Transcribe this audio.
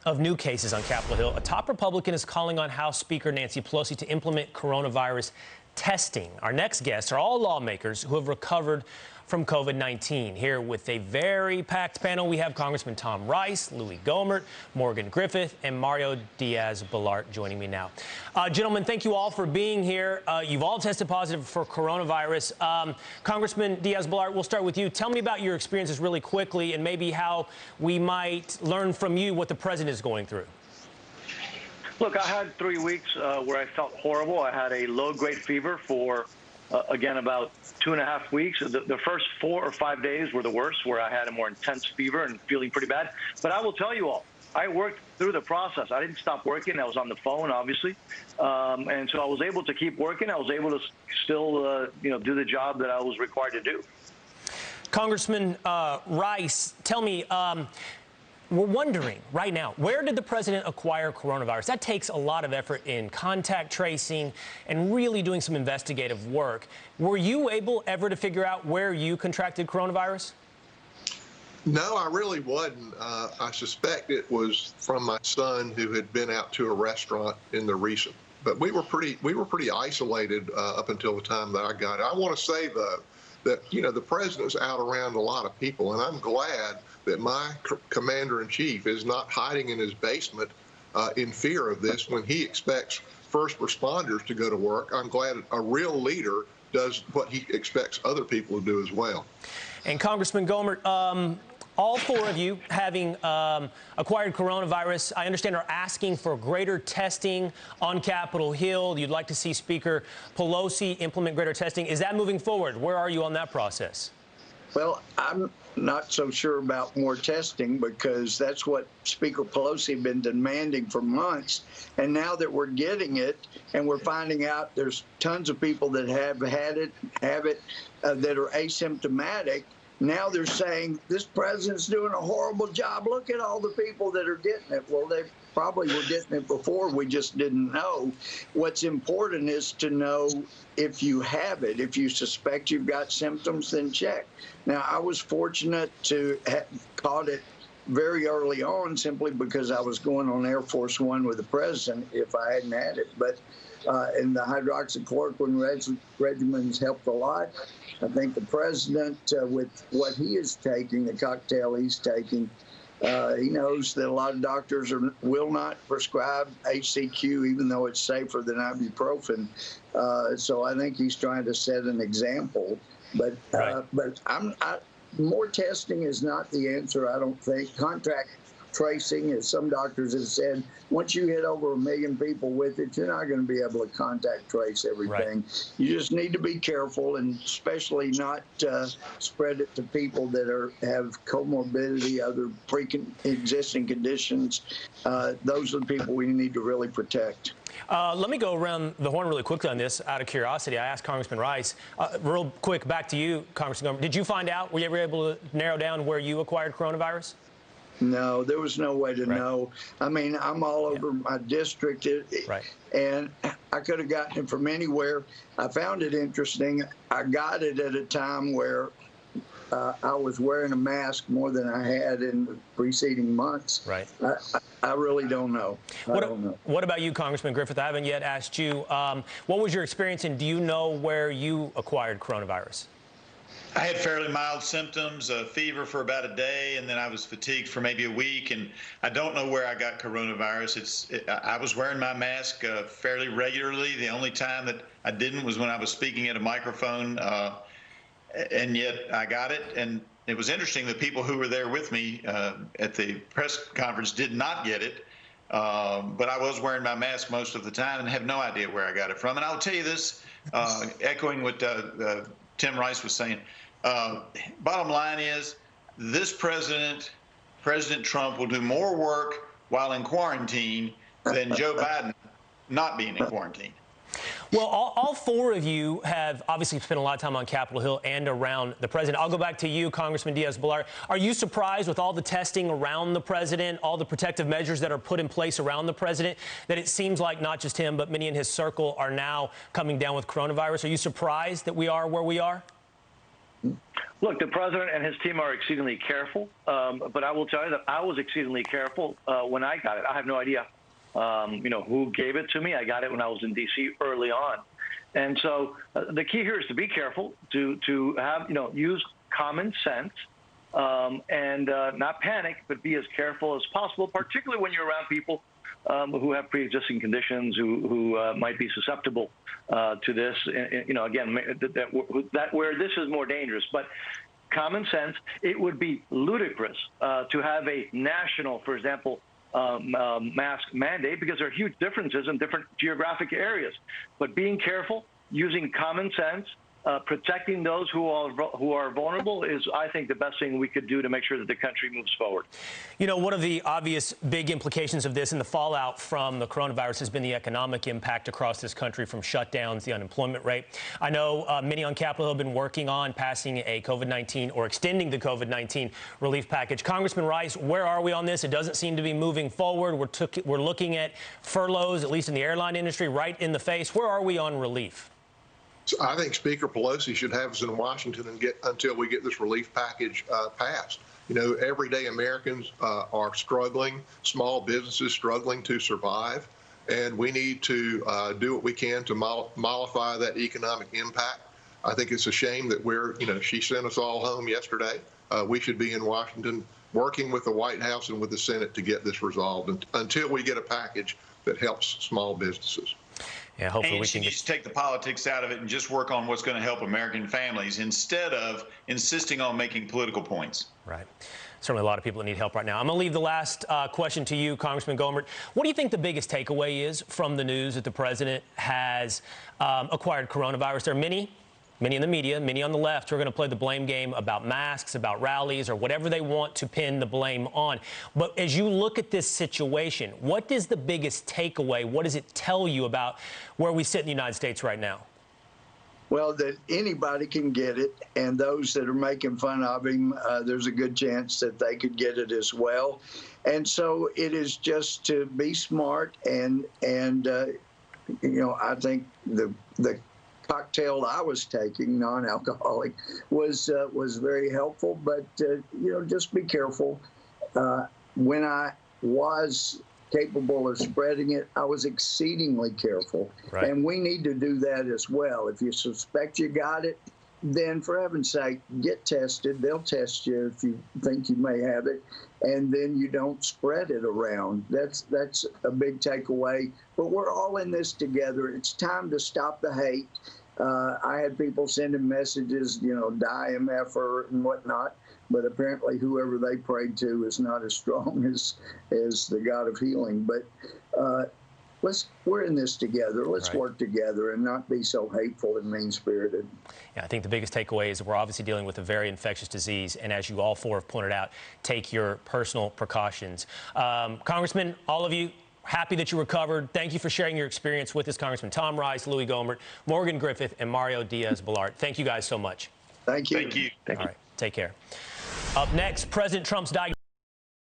of new cases on Capitol Hill. A top Republican is calling on House Speaker Nancy Pelosi to implement coronavirus testing. Our next guests are all lawmakers who have recovered from COVID-19. Here with a very packed panel, we have Congressman Tom Rice, Louis Gohmert, Morgan Griffith, and Mario Diaz-Balart joining me now. Gentlemen, thank you all for being here. You've all tested positive for coronavirus. Congressman Diaz-Balart, we'll start with you. Tell me about your experiences really quickly and maybe how we might learn from you what the president is going through. Look, I had 3 weeks where I felt horrible. I had a low-grade fever for, again, about 2.5 weeks. The first 4 or 5 days were the worst, where I had a more intense fever and feeling pretty bad. But I will tell you all, I worked through the process. I didn't stop working. I was on the phone, obviously. And so I was able to keep working. I was able to still, do the job that I was required to do. Congressman Rice, tell me, we're wondering right now, where did the president acquire coronavirus? That takes a lot of effort in contact tracing and really doing some investigative work. Were you able ever to figure out where you contracted coronavirus? No, I really wasn't. I suspect it was from my son, who had been out to a restaurant in the recent. But we were pretty isolated up until the time that I got it. I want to say, though, that, the president's out around a lot of people, and I'm glad that my commander-in-chief is not hiding in his basement in fear of this when he expects first responders to go to work. I'm glad a real leader does what he expects other people to do as well. And Congressman Gohmert, all four of you, having acquired coronavirus, I understand are asking for greater testing on Capitol Hill. You'd like to see Speaker Pelosi implement greater testing. Is that moving forward? Where are you on that process? Well, I'm not so sure about more testing, because that's what Speaker Pelosi has been demanding for months. And now that we're getting it and we're finding out there's tons of people that have had it, that are asymptomatic, now they're saying this president's doing a horrible job. Look at all the people that are getting it. Well, they probably were getting it before. We just didn't know. What's important is to know if you have it. If you suspect you've got symptoms, then check. Now, I was fortunate to have caught it very early on, simply because I was going on Air Force One with the president if I hadn't had it. But and the hydroxychloroquine regimens helped a lot. I think the president, with what he is taking, the cocktail he's taking, he knows that a lot of doctors will not prescribe HCQ, even though it's safer than ibuprofen. So I think he's trying to set an example. But more testing is not the answer, I don't think. Contact tracing, as some doctors have said, once you hit over 1 million people with it, you're not going to be able to contact trace everything. Right. You just need to be careful, and especially not spread it to people that have comorbidity, other pre-existing conditions. Those are the people we need to really protect. Let me go around the horn really quickly on this, out of curiosity. I asked Congressman Rice. Real quick, back to you, Congressman Gohmert. Did you find out, were you ever able to narrow down where you acquired coronavirus? No, there was no way to know. I mean, I'm all over my district, and I could have gotten it from anywhere. I found it interesting. I got it at a time where I was wearing a mask more than I had in the preceding months. Right. I really don't know. What about you, Congressman Griffith? I haven't yet asked you. What was your experience, and do you know where you acquired coronavirus? I had fairly mild symptoms, a fever for about a day, and then I was fatigued for maybe a week. And I don't know where I got coronavirus. I was wearing my mask fairly regularly. The only time that I didn't was when I was speaking at a microphone, and yet I got it. And it was interesting, the people who were there with me at the press conference did not get it. But I was wearing my mask most of the time and have no idea where I got it from. And I'll tell you this, echoing what Tim Rice was saying, bottom line is this President Trump, will do more work while in quarantine than Joe Biden not being in quarantine. Well, all four of you have obviously spent a lot of time on Capitol Hill and around the president. I'll go back to you, Congressman Diaz-Balart. Are you surprised with all the testing around the president, all the protective measures that are put in place around the president, that it seems like not just him, but many in his circle are now coming down with coronavirus? Are you surprised that we are where we are? Look, the president and his team are exceedingly careful, but I will tell you that I was exceedingly careful when I got it. I have no idea, who gave it to me. I got it when I was in D.C. early on. And so the key here is to be careful, to have, use common sense and not panic, but be as careful as possible, particularly when you're around people who have pre-existing conditions, who might be susceptible to this. Again, that where this is more dangerous. But common sense, it would be ludicrous to have a national, for example, mask mandate, because there are huge differences in different geographic areas. But being careful, using common sense, protecting those who are vulnerable is, I think, the best thing we could do to make sure that the country moves forward. One of the obvious big implications of this and the fallout from the coronavirus has been the economic impact across this country from shutdowns, the unemployment rate. I know many on Capitol Hill have been working on passing a COVID-19 or extending the COVID-19 relief package. Congressman Rice, where are we on this? It doesn't seem to be moving forward. We're looking at furloughs, at least in the airline industry, right in the face. Where are we on relief? I think Speaker Pelosi should have us in Washington until we get this relief package passed. Everyday Americans are struggling, small businesses struggling to survive, and we need to do what we can to mollify that economic impact. I think it's a shame that she sent us all home yesterday. We should be in Washington working with the White House and with the Senate to get this resolved until we get a package that helps small businesses. Yeah, hopefully and we can just take the politics out of it and just work on what's going to help American families instead of insisting on making political points. Right. Certainly a lot of people that need help right now. I'm going to leave the last question to you, Congressman Gohmert. What do you think the biggest takeaway is from the news that the president has acquired coronavirus? There are many in the media, many on the left, who are going to play the blame game about masks, about rallies, or whatever they want to pin the blame on. But as you look at this situation, what is the biggest takeaway? What does it tell you about where we sit in the United States right now? Well, that anybody can get it, and those that are making fun of him, there's a good chance that they could get it as well. And so it is just to be smart, and I think the cocktail I was taking, non-alcoholic, was very helpful. But just be careful. When I was capable of spreading it, I was exceedingly careful. Right. And we need to do that as well. If you suspect you got it, then for heaven's sake, get tested. They'll test you if you think you may have it, and then you don't spread it around. That's a big takeaway. But we're all in this together. It's time to stop the hate. I had people sending messages, die MFer and whatnot, but apparently whoever they prayed to is not as strong as the God of healing. But we're in this together. Let's work together and not be so hateful and mean-spirited. Yeah, I think the biggest takeaway is that we're obviously dealing with a very infectious disease, and as you all four have pointed out, take your personal precautions. Congressman, all of you, happy that you recovered. Thank you for sharing your experience with us, Congressman Tom Rice, Louis Gohmert, Morgan Griffith, and Mario Diaz-Balart. Thank you guys so much. Thank you. Thank you. All right, take care. Up next, President Trump's diagnosis.